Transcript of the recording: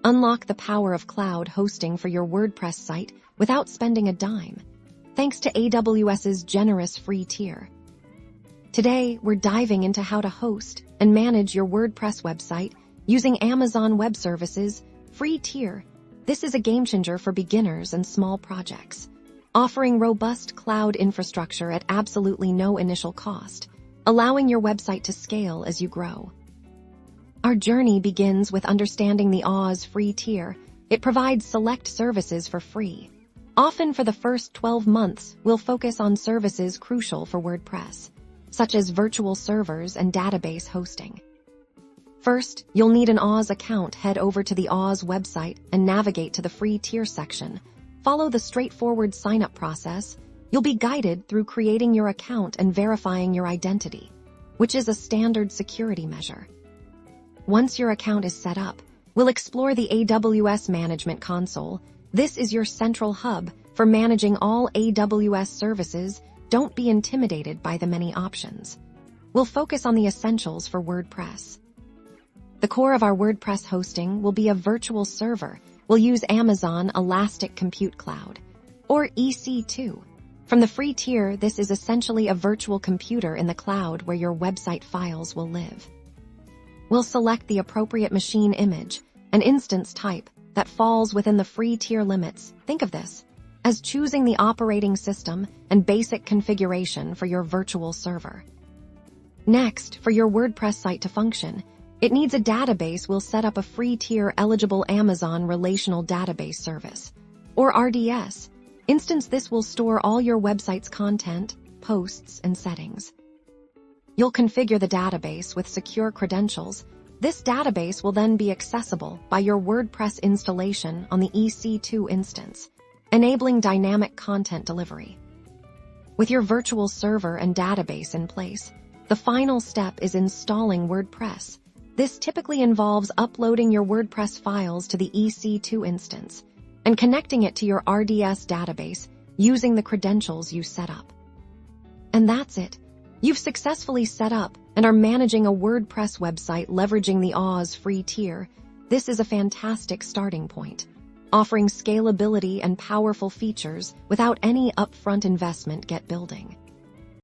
Unlock the power of cloud hosting for your WordPress site without spending a dime, thanks to AWS's generous free tier. Today, we're diving into how to host and manage your WordPress website using Amazon Web Services free tier. This is a game changer for beginners and small projects, offering robust cloud infrastructure at absolutely no initial cost, allowing your website to scale as you grow. Our journey begins with understanding the AWS free tier. It provides select services for free. Often for the first 12 months, we'll focus on services crucial for WordPress, such as virtual servers and database hosting. First, you'll need an AWS account. Head over to the AWS website and navigate to the free tier section. Follow the straightforward sign-up process. You'll be guided through creating your account and verifying your identity, which is a standard security measure. Once your account is set up, we'll explore the AWS Management Console. This is your central hub for managing all AWS services. Don't be intimidated by the many options. We'll focus on the essentials for WordPress. The core of our WordPress hosting will be a virtual server. We'll use Amazon Elastic Compute Cloud, or EC2. From the free tier, this is essentially a virtual computer in the cloud where your website files will live. We'll select the appropriate machine image, an instance type that falls within the free tier limits. Think of this as choosing the operating system and basic configuration for your virtual server. Next, for your WordPress site to function, it needs a database. We'll set up a free tier eligible Amazon Relational Database Service, or RDS instance. This will store all your website's content, posts, and settings. You'll configure the database with secure credentials. This database will then be accessible by your WordPress installation on the EC2 instance, enabling dynamic content delivery. With your virtual server and database in place, the final step is installing WordPress. This typically involves uploading your WordPress files to the EC2 instance and connecting it to your RDS database using the credentials you set up. And that's it. You've successfully set up and are managing a WordPress website leveraging the AWS free tier. This is a fantastic starting point, offering scalability and powerful features without any upfront investment. Get building.